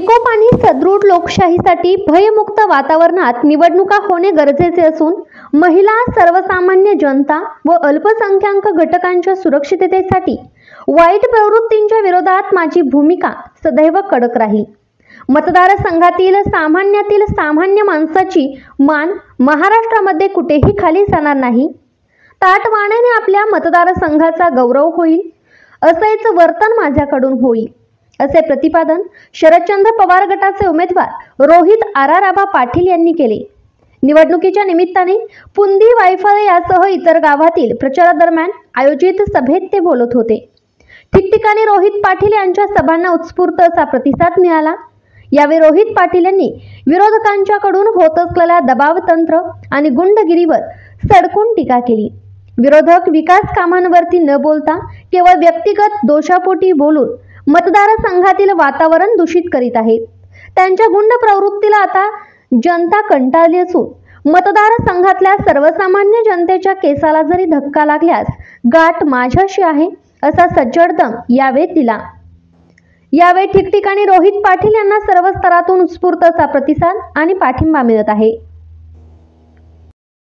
एकोप आणि सदृढ लोकशाहीसाठी भयमुक्त वातावरणात निवडणुका होणे गरजेचे असून महिला, सर्वसामान्य जनता व अल्पसंख्याक घटकांच्या सुरक्षिततेसाठी वाईट प्रवृत्तींच्या विरोधात माझी भूमिका सदैव कडक राहील। मतदारसंघातील सामान्य माणसाची मान महाराष्ट्रामध्ये कुठेही खाली जाणार नाही। ताटवाण्याने आपल्या मतदारसंघाचा गौरव होईल, असेच वर्तन माझ्याकडून होईल, असे प्रतिपादन शरदचंद्र पवार गटाचे उमेदवार रोहित आराराबा पाटील यांनी केले। निवडणुकीच्या निमित्ताने पुंदी वायफळे यासह इतर गावातील प्रचारादरम्यान आयोजित सभेत ते बोलत होते। ठिकठिकाणी रोहित पाटील यांच्या सभांना उत्स्फूर्त असा प्रतिसाद मिळाला। यावेळी रोहित पाटील यांनी विरोधकांच्याकडून होत असलेल्या दबाव तंत्र आणि गुंडगिरीवर सडकून टीका केली। विरोधक विकास कामांवरती न बोलता केवळ व्यक्तिगत दोषापोटी बोलून मतदारसंघातील वातावरण दूषित करीत आहेत। त्यांच्या गुंड प्रवृत्तीला आता जनता कंटाळली असून मतदारसंघातल्या सर्वसामान्य जनतेच्या केसाला जरी धक्का लागल्यास गाठ माझ्याशी आहे, असा सज्जड दम यावेळी दिला। यावेळी ठिकठिकाणी रोहित पाटील यांना सर्व स्तरातून उत्स्फूर्त असा प्रतिसाद आणि पाठिंबा मिळत आहे।